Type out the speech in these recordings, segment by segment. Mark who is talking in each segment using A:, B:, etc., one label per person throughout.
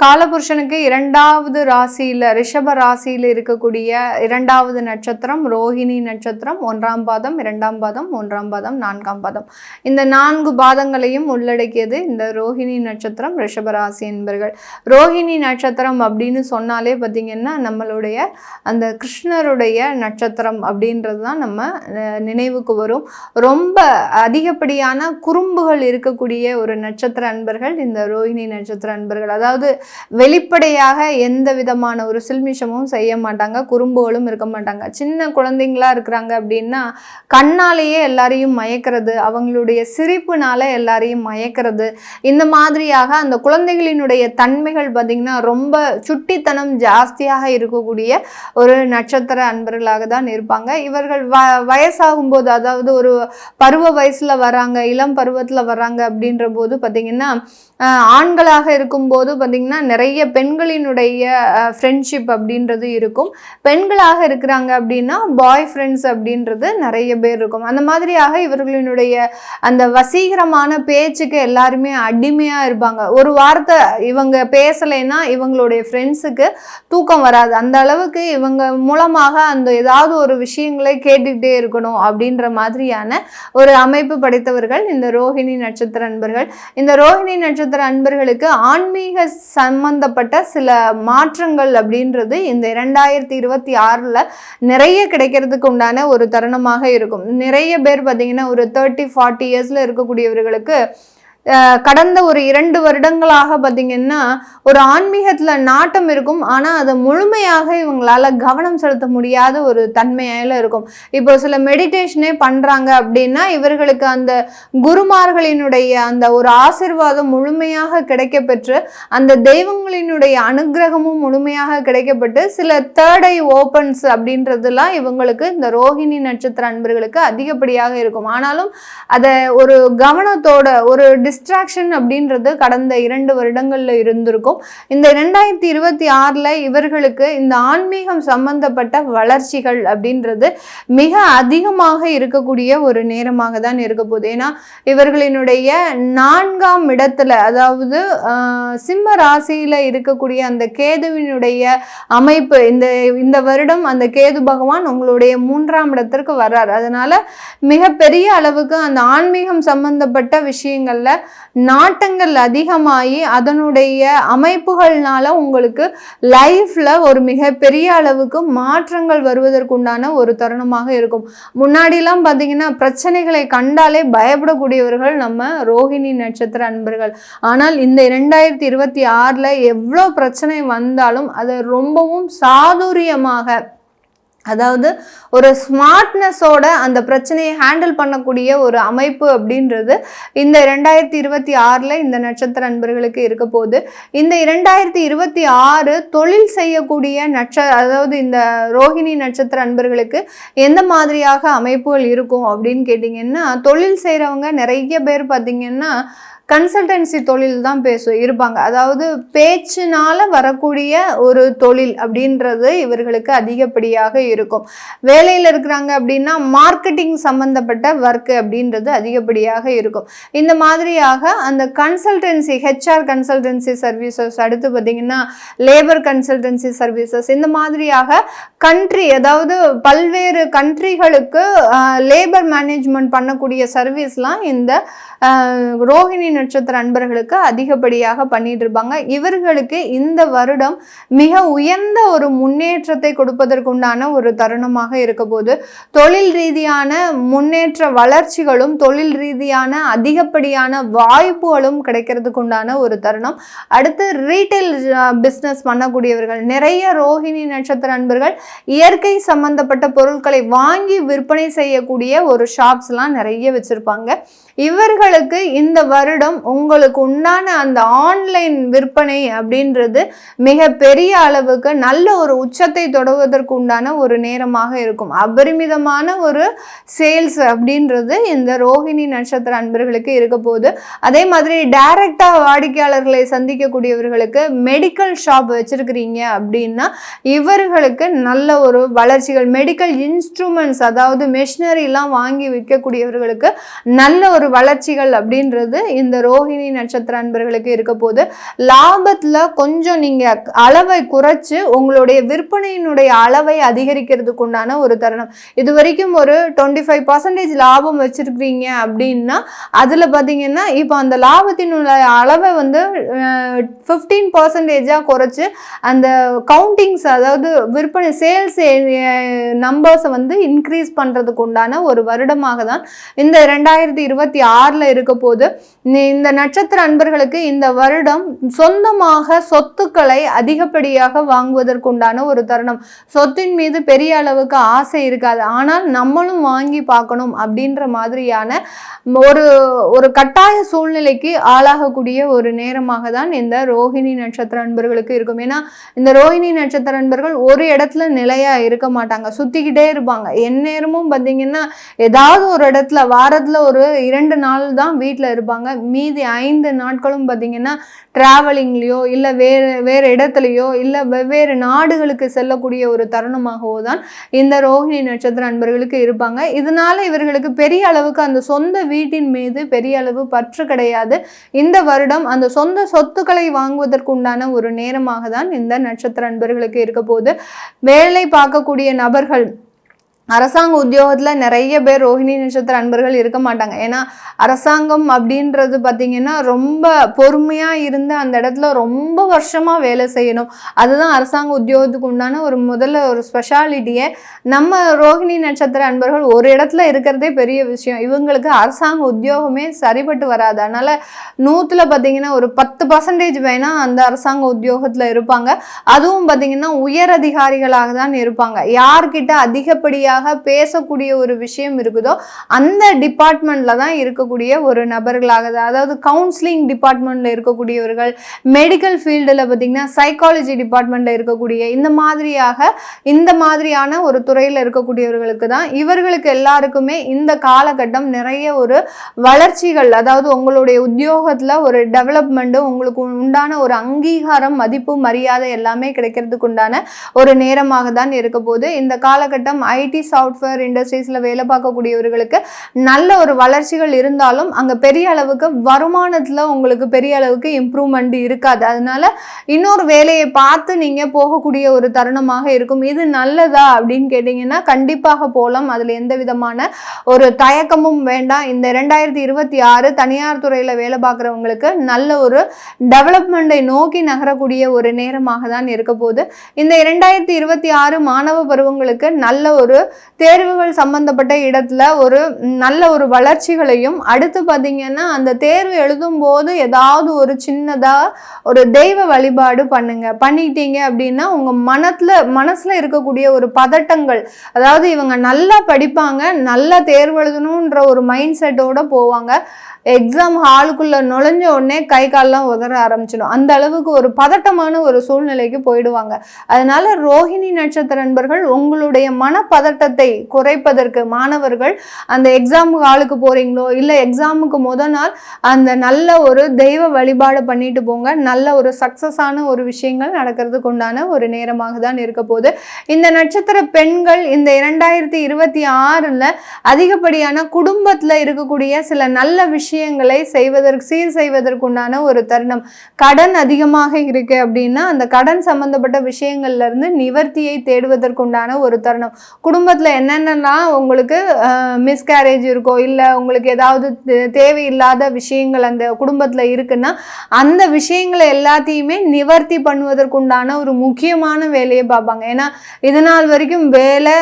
A: காலபுருஷனுக்கு இரண்டாவது ராசியில ரிஷப ராசியில இருக்கக்கூடிய இரண்டாவது நட்சத்திரம் ரோஹிணி நட்சத்திரம். 1ஆம் பாதம், 2ஆம் பாதம், 3ஆம் பாதம், 4ஆம் பாதம். இந்த 4 பாதங்களையும் உள்ளடக்கியது இந்த ரோஹிணி நட்சத்திரம் ரிஷப ராசி என்பர்கள். ரோஹிணி நட்சத்திரம் அப்படின்னு சொன்னாலே பார்த்தீங்கன்னா நம்மளுடைய அந்த கிருஷ்ணருடைய நட்சத்திரம் அப்படின்றது தான் நம்ம நினைவுக்கு வரும். ரொம்ப அதிகப்படியான குறும்புகள் இருக்கக்கூடிய ஒரு நட்சத்திர அன்பர்கள் இந்த ரோஹிணி நட்சத்திர அன்பர்கள். அதாவது வெளிப்படையாக எந்த விதமான ஒரு சில்மிஷமும் செய்ய மாட்டாங்க, குறும்புகளும் இருக்க மாட்டாங்க. சின்ன குழந்தைங்களா இருக்கிறாங்க அப்படின்னா கண்ணாலேயே எல்லாரையும் மயக்கிறது, அவங்களுடைய சிரிப்புனால எல்லாரையும் மயக்கிறது, இந்த மாதிரியாக அந்த குழந்தைகளினுடைய தன்மைகள் பார்த்திங்கன்னா ரொம்ப சுட்டித்தனம் ஜாஸ்தியாக இருக்கக்கூடிய ஒரு நட்சத்திர அன்பர்களாக தான் இருப்பாங்க. இவர்கள் வயசாகும்போது, அதாவது ஒரு பருவ வயசில் வராங்க, இளம் பருவத்தில் வராங்க அப்படின்ற போது பார்த்திங்கன்னா ஆண்களாக இருக்கும்போது பார்த்திங்கன்னா நிறைய பெண்களினுடைய ஃப்ரெண்ட்ஷிப் அப்படின்றது இருக்கும். பெண்களாக இருக்கிறாங்க அப்படின்னா பாய் ஃப்ரெண்ட்ஸ் அப்படின்றது நிறைய பேர் இருக்கும். அந்த மாதிரியாக இவர்களினுடைய அந்த வசீகரமான பேச்சுக்கு எல்லாருமே அடிமையாக இருப்பாங்க. ஒரு வார்த்தை இவங்க பேசலைன்னா இவங்களுடைய ஃப்ரெண்ட்ஸுக்கு தூக்கம் வராது. அந்த அளவுக்கு இவங்க மூலமாக அந்த ஏதாவது ஒரு விஷயங்களை கேட்டுக்கிட்டே இருக்கணும் அப்படின்ற மாதிரியான ஒரு அமைப்பு படைத்தவர்கள் இந்த ரோஹிணி நட்சத்திர அன்பர்கள். இந்த ரோஹிணி நட்சத்திர அன்பர்களுக்கு ஆன்மீக சம்பந்தப்பட்ட சில மாற்றங்கள் அப்படின்றது இந்த 2026 நிறைய கிடைக்கிறதுக்கு உண்டான ஒரு தருணமாக இருக்கும். நிறைய பேர் பார்த்தீங்கன்னா ஒரு 30-40 இயர்ஸ்ல இருக்கக்கூடியவர்களுக்கு கடந்த ஒரு 2 வருடங்களாக பார்த்தீங்கன்னா ஒரு ஆன்மீகத்தில் நாட்டம் இருக்கும். ஆனால் அதை முழுமையாக இவங்களால கவனம் செலுத்த முடியாத ஒரு தன்மையில இருக்கும். இப்போ சில மெடிடேஷனே பண்ணுறாங்க அப்படின்னா இவர்களுக்கு அந்த குருமார்களினுடைய அந்த ஒரு ஆசிர்வாதம் முழுமையாக கிடைக்கப்பெற்று அந்த தெய்வங்களினுடைய அனுகிரகமும் முழுமையாக கிடைக்கப்பட்டு சில தேர்ட் ஐ ஓப்பன்ஸ் அப்படின்றதுலாம் இவங்களுக்கு இந்த ரோஹிணி நட்சத்திர அன்பர்களுக்கு அதிகப்படியாக இருக்கும். ஆனாலும் அதை ஒரு கவனத்தோட ஒரு டிஸ்ட்ராக்ஷன் அப்படின்றது கடந்த 2 வருடங்கள்ல இருந்திருக்கும். இந்த 2026 இவர்களுக்கு இந்த ஆன்மீகம் சம்பந்தப்பட்ட வளர்ச்சிகள் அப்படின்றது மிக அதிகமாக இருக்கக்கூடிய ஒரு நேரமாக தான் இருக்க போகுது. ஏன்னா இவர்களினுடைய 4ஆம் இடத்துல, அதாவது சிம்ம ராசியில இருக்கக்கூடிய அந்த கேதுவினுடைய அமைப்பு இந்த வருடம் அந்த கேது பகவான் உங்களுடைய 3ஆம் இடத்திற்கு வர்றார். அதனால மிகப்பெரிய அளவுக்கு அந்த ஆன்மீகம் சம்பந்தப்பட்ட விஷயங்கள்ல நாட்டங்கள் அதிகமாகி அதனுடைய அமைப்புகள்னால உங்களுக்கு லைஃப்ல ஒரு மிகப்பெரிய அளவுக்கு மாற்றங்கள் வருவதற்குண்டான ஒரு தருணமாக இருக்கும். முன்னாடிலாம் பார்த்தீங்கன்னா பிரச்சனைகளை கண்டாலே பயப்படக்கூடியவர்கள் நம்ம ரோஹிணி நட்சத்திர அன்பர்கள். ஆனால் இந்த 2026 எவ்வளோ பிரச்சனை வந்தாலும் அதை ரொம்பவும் சாதுரியமாக, அதாவது ஒரு ஸ்மார்ட்னஸோட அந்த பிரச்சனையை ஹேண்டில் பண்ணக்கூடிய ஒரு அமைப்பு அப்படின்றது இந்த 2026 இந்த நட்சத்திர அன்பர்களுக்கு இருக்க போகுது. இந்த 2026 தொழில் செய்யக்கூடிய அதாவது இந்த ரோஹிணி நட்சத்திர அன்பர்களுக்கு எந்த மாதிரியாக அமைப்புகள் இருக்கும் அப்படின்னு கேட்டிங்கன்னா, தொழில் செய்கிறவங்க நிறைய பேர் பார்த்திங்கன்னா கன்சல்டன்சி தொழில் தான் இருப்பாங்க. அதாவது பேச்சினால வரக்கூடிய ஒரு தொழில் அப்படின்றது இவர்களுக்கு அதிகப்படியாக இருக்கும். வேலையில் இருக்கிறாங்க அப்படின்னா மார்க்கெட்டிங் சம்பந்தப்பட்ட ஒர்க் அப்படின்றது அதிகப்படியாக இருக்கும். இந்த மாதிரியாக அந்த கன்சல்டன்சி, ஹெச்ஆர் கன்சல்டன்சி சர்வீசஸ், அடுத்து பார்த்தீங்கன்னா லேபர் கன்சல்டன்சி சர்வீசஸ், இந்த மாதிரியாக கண்ட்ரி, அதாவது பல்வேறு கண்ட்ரிகளுக்கு லேபர் மேனேஜ்மெண்ட் பண்ணக்கூடிய சர்வீஸ்லாம் இந்த ரோஹிணி நட்சத்திர அன்பர்களுக்கு அதிகப்படியாக பண்ணிட்டு இருப்பாங்க. இவர்களுக்கு இந்த வருடம் மிக உயர்ந்த ஒரு முன்னேற்றத்தை கொடுப்பதற்குண்டான ஒரு தருணமாக இருக்க போது தொழில் ரீதியான முன்னேற்ற வளர்ச்சிகளும் தொழில் ரீதியான அதிகப்படியான வாய்ப்புகளும் கிடைக்கிறதுக்கு உண்டான ஒரு தருணம். அடுத்து ரீட்டைல் பிஸ்னஸ் பண்ணக்கூடியவர்கள், நிறைய ரோஹிணி நட்சத்திர அன்பர்கள் இயற்கை சம்பந்தப்பட்ட பொருட்களை வாங்கி விற்பனை செய்யக்கூடிய ஒரு ஷாப்ஸ்லாம் நிறைய வச்சிருப்பாங்க. இவர்களுக்கு இந்த வருடம் உங்களுக்கு உண்டான அந்த ஆன்லைன் விற்பனை அப்படின்றது மிக பெரிய அளவுக்கு நல்ல ஒரு உச்சத்தை தொடுவதற்கு உண்டான ஒரு நேரமாக இருக்கும். அபரிமிதமான ஒரு சேல்ஸ் அப்படின்றது இந்த ரோஹிணி நட்சத்திர அன்பர்களுக்கு இருக்க போகுது. அதே மாதிரி டைரக்டா வாடிக்கையாளர்களை சந்திக்கக்கூடியவர்களுக்கு மெடிக்கல் ஷாப் வச்சிருக்கிறீங்க அப்படின்னா இவர்களுக்கு நல்ல ஒரு வளர்ச்சிகள், மெடிக்கல் இன்ஸ்ட்ருமெண்ட்ஸ், அதாவது மெஷினரிலாம் வாங்கி விற்கக்கூடியவர்களுக்கு நல்ல ஒரு வளர்ச்சிகள் அப்படின்றது இந்த இந்த ரோஹிணி நட்சத்திர அன்பர்களுக்கு இருக்க போது லாபத்துல கொஞ்சம் நீங்க அளவை குறைச்சு உங்களுடைய விற்பனையினுடைய அளவை அதிகரிக்கிறதுக்கு உண்டான ஒரு தருணம். இது வரைக்கும் ஒரு 25% லாபம் வச்சிருக்கீங்க அப்படின்னா அதுல பாத்தீங்கன்னா இப்போ அந்த லாபத்தினுடைய அளவை வந்து 15% குறைச்சு அந்த கவுண்டிங்ஸ், அதாவது விற்பனை சேல்ஸ் நம்பர்ஸை வந்து இன்க்ரீஸ் பண்றதுக்கு உண்டான ஒரு வருடமாக தான் இந்த 2026 இருக்க போது. இந்த நட்சத்திர அன்பர்களுக்கு இந்த வருடம் சொந்தமாக சொத்துக்களை அதிகப்படியாக வாங்குவதற்குண்டான ஒரு தருணம். சொத்தின் மீது பெரிய அளவுக்கு ஆசை இருக்காது, ஆனால் நம்மளும் வாங்கி பார்க்கணும் அப்படின்ற மாதிரியான ஒரு கட்டாய சூழ்நிலைக்கு ஆளாகக்கூடிய ஒரு நேரமாக தான் இந்த ரோஹிணி நட்சத்திர அன்பர்களுக்கு இருக்கும். ஏன்னா இந்த ரோஹிணி நட்சத்திர அன்பர்கள் ஒரு இடத்துல நிலையா இருக்க மாட்டாங்க, சுத்திக்கிட்டே இருப்பாங்க. எந்நேரமும் பார்த்தீங்கன்னா ஏதாவது ஒரு இடத்துல, வாரத்துல ஒரு 2 நாள் தான் வீட்டில் இருப்பாங்க. மீதி 5 நாட்களும் பார்த்தீங்கன்னா டிராவலிங்லேயோ இல்லை வேறு இடத்துலையோ இல்லை வெவ்வேறு நாடுகளுக்கு செல்லக்கூடிய ஒரு தருணமாகவோ தான் இந்த ரோஹிணி நட்சத்திர அன்பர்களுக்கு இருப்பாங்க. இதனால இவர்களுக்கு பெரிய அளவுக்கு அந்த சொந்த வீட்டின் மீது பெரிய அளவு பற்று கிடையாது. இந்த வருடம் அந்த சொந்த சொத்துக்களை வாங்குவதற்குண்டான ஒரு நேரமாக தான் இந்த நட்சத்திர அன்பர்களுக்கு இருக்க போது. வேலை பார்க்கக்கூடிய நபர்கள், அரசாங்க உத்தியோகத்தில் நிறைய பேர் ரோஹிணி நட்சத்திர அன்பர்கள் இருக்க மாட்டாங்க. ஏன்னா அரசாங்கம் அப்படின்றது பார்த்திங்கன்னா ரொம்ப பொறுமையாக இருந்து அந்த இடத்துல ரொம்ப வருஷமாக வேலை செய்யணும். அதுதான் அரசாங்க உத்தியோகத்துக்கு உண்டான முதல்ல ஒரு ஸ்பெஷாலிட்டியே. நம்ம ரோஹிணி நட்சத்திர அன்பர்கள் ஒரு இடத்துல இருக்கிறதே பெரிய விஷயம். இவங்களுக்கு அரசாங்க உத்தியோகமே சரிபட்டு வராது. அதனால் 100ல் பார்த்திங்கன்னா ஒரு 10% வேணால் அந்த அரசாங்க உத்தியோகத்தில் இருப்பாங்க. அதுவும் பார்த்திங்கன்னா உயர் அதிகாரிகளாக தான் இருப்பாங்க. யார்கிட்ட அதிகப்படியாக பேசக்கூடிய ஒரு விஷயம் இருக்குதோ அந்த டிபார்ட்மெண்ட்ல தான் இருக்கக்கூடிய ஒரு நபர்களாக, அதாவது கவுன்சிலிங் டிபார்ட்மெண்ட்ல இருக்கக்கூடியவர்கள், மெடிக்கல் ஃபீல்டில் பார்த்தீங்கன்னா சைக்காலஜி டிபார்ட்மெண்ட்ல இருக்கக்கூடிய இந்த மாதிரியான ஒரு துறையில் இருக்கக்கூடியவர்களுக்கு தான், இவர்களுக்கு எல்லாருக்குமே இந்த காலகட்டம் நிறைய ஒரு வளர்ச்சிகள், அதாவது உங்களுடைய உத்தியோகத்தில் ஒரு டெவலப்மெண்ட்டு, உங்களுக்கு உண்டான ஒரு அங்கீகாரம், மதிப்பு, மரியாதை எல்லாமே கிடைக்கிறதுக்கு உண்டான ஒரு நேரமாக தான் இருக்க போது. இந்த காலகட்டம் ஐடி சாஃப்ட்வேர் இண்டஸ்ட்ரீஸில் வேலை பார்க்கக்கூடியவர்களுக்கு நல்ல ஒரு வளர்ச்சிகள் இருந்தாலும் அங்கே பெரிய அளவுக்கு வருமானத்தில் உங்களுக்கு பெரிய அளவுக்கு இம்ப்ரூவ்மெண்ட் இருக்காது. அதனால இன்னொரு வேலையை பார்த்து நீங்கள் போகக்கூடிய ஒரு தருணமாக இருக்கும். இது நல்லதா அப்படின்னு கேட்டிங்கன்னா கண்டிப்பாக போகலாம், அதில் எந்த விதமான ஒரு தயக்கமும் வேண்டாம். இந்த 2026 தனியார் துறையில் வேலை பார்க்குறவங்களுக்கு நல்ல ஒரு டெவலப்மெண்ட்டை நோக்கி நகரக்கூடிய ஒரு நேரமாக தான் இருக்க போது. இந்த 2026 மாணவ பருவங்களுக்கு நல்ல ஒரு தேர்வுகள் சம்பந்தப்பட்ட இடத்துல ஒரு நல்ல ஒரு வளர்ச்சிகளையும், அடுத்து பார்த்தீங்கன்னா அந்த தேர்வு எழுதும் போது ஏதாவது ஒரு சின்னதா ஒரு தெய்வ வழிபாடு பண்ணிட்டீங்க அப்படின்னா உங்க மனசுல இருக்கக்கூடிய ஒரு பதட்டங்கள், அதாவது இவங்க நல்லா படிப்பாங்க, நல்லா தேர்வு எழுதணுன்ற ஒரு மைண்ட் செட்டோட போவாங்க, எக்ஸாம் ஹாலுக்குள்ள நுழைஞ்ச உடனே கை கால்லாம் உதற ஆரம்பிச்சிடும். அந்த அளவுக்கு ஒரு பதட்டமான ஒரு சூழ்நிலைக்கு போயிடுவாங்க. அதனால ரோஹிணி நட்சத்திர அன்பர்கள் உங்களுடைய மனப்பதட்டத்தை குறைப்பதற்கு, மாணவர்கள் அந்த எக்ஸாம் ஹாலுக்கு போறீங்களோ இல்லை எக்ஸாமுக்கு முதல் நாள் அந்த நல்ல ஒரு தெய்வ வழிபாடு பண்ணிட்டு போங்க. நல்ல ஒரு சக்சஸான ஒரு விஷயங்கள் நடக்கிறதுக்கு உண்டான ஒரு நேரமாக தான் இருக்க போது. இந்த நட்சத்திர பெண்கள் இந்த 2026 அதிகப்படியான குடும்பத்துல இருக்கக்கூடிய சில நல்ல விஷயங்களை சீர் செய்வதற்குண்டான ஒரு தருணம். கடன் அதிகமாக இருக்கு அப்படின்னா அந்த கடன் சம்பந்தப்பட்ட விஷயங்கள்ல இருந்து நிவர்த்தியை தேடுவதற்குண்டான ஒரு தருணம். குடும்பத்துல என்னென்னலாம் உங்களுக்கு மிஸ்கேரேஜ் இருக்கோ இல்லை உங்களுக்கு ஏதாவது தேவையில்லாத விஷயங்கள் அந்த குடும்பத்துல இருக்குன்னா அந்த விஷயங்களை எல்லாத்தையுமே நிவர்த்தி பண்ணுவதற்குண்டான ஒரு முக்கியமான வேலையை பார்ப்பாங்க. ஏன்னா இது நாள் வரைக்கும் வேலை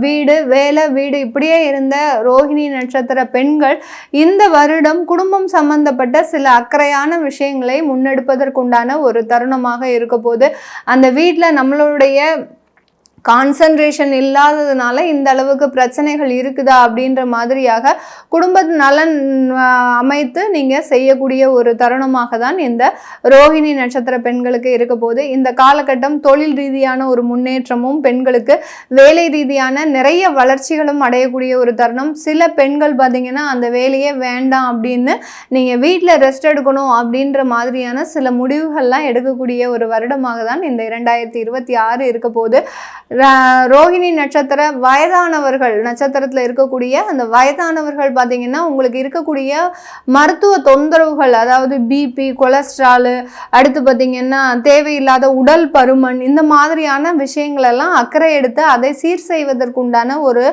A: வீடு இப்படியே இருந்த ரோஹிணி நட்சத்திர பெண்கள் இந்த வருடம் குடும்பம் சம்பந்தப்பட்ட சில அக்கறையான விஷயங்களை முன்னெடுப்பதற்குண்டான ஒரு தருணமாக இருக்க போது. அந்த வீட்டில் நம்மளுடைய கான்சன்ட்ரேஷன் இல்லாததுனால இந்த அளவுக்கு பிரச்சனைகள் இருக்குதா அப்படின்ற மாதிரியாக குடும்ப நலன் அமைத்து நீங்கள் செய்யக்கூடிய ஒரு தருணமாக தான் இந்த ரோஹிணி நட்சத்திர பெண்களுக்கு இருக்க போது. இந்த காலகட்டம் தொழில் ரீதியான ஒரு முன்னேற்றமும் பெண்களுக்கு வேலை ரீதியான நிறைய வளர்ச்சிகளும் அடையக்கூடிய ஒரு தருணம். சில பெண்கள் பார்த்தீங்கன்னா அந்த வேலையே வேண்டாம் அப்படின்னு நீங்கள் வீட்டில் ரெஸ்ட் எடுக்கணும் அப்படின்ற மாதிரியான சில முடிவுகள்லாம் எடுக்கக்கூடிய ஒரு வருடமாக தான் இந்த 2026 இருக்க போது. ரோஹிணி நட்சத்திர வயதானவர்கள் நட்சத்திரத்தில் இருக்கக்கூடிய அந்த வயதானவர்கள் பார்த்தீங்கன்னா உங்களுக்கு இருக்கக்கூடிய மருத்துவ தொந்தரவுகள், அதாவது பிபி, கொலஸ்ட்ராலு, அடுத்து பார்த்தீங்கன்னா தேவையில்லாத உடல் பருமன், இந்த மாதிரியான விஷயங்கள் எல்லாம் அக்கறை எடுத்து அதை சீர் செய்வதற்குண்டான ஒரு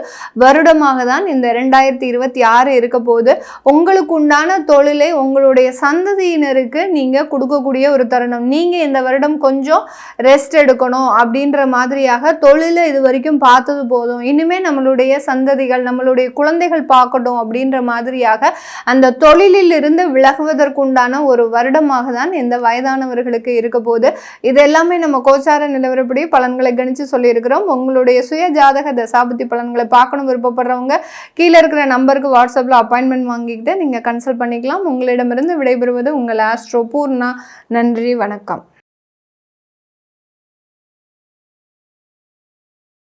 A: வருடமாக தான் இந்த 2026 இருக்க போது. உங்களுக்கு உண்டான தொழிலை உங்களுடைய சந்ததியினருக்கு நீங்க கொடுக்கக்கூடிய ஒரு தருணம். நீங்க இந்த வருடம் கொஞ்சம் ரெஸ்ட் எடுக்கணும் அப்படின்ற மாதிரியாக தொழிலை இது வரைக்கும் பார்த்தது போதும், இனிமே நம்மளுடைய சந்ததிகள் நம்மளுடைய குழந்தைகள் பார்க்கட்டும் அப்படின்ற மாதிரியாக அந்த தொழிலில் இருந்து விலகுவதற்குண்டான ஒரு வருடமாக தான் இந்த வயதானவர்களுக்கு இருக்க போது. இது எல்லாமே நம்ம கோச்சார நிலவரப்படி பலன்களை கணிச்சு சொல்லியிருக்கிறோம். உங்களுடைய சுய ஜாதக தசாபுத்தி பலன்களை பார்க்கணும் விருப்பப்படுறவங்க கீழே இருக்கிற நம்பருக்கு வாட்ஸ்அப்பில் அப்பாயின்மெண்ட் வாங்கிக்கிட்டு நீங்கள் கன்சல்ட் பண்ணிக்கலாம். உங்களிடமிருந்து விடைபெறுவது உங்கள் ஆஸ்ட்ரோ பூர்ணா. நன்றி, வணக்கம்.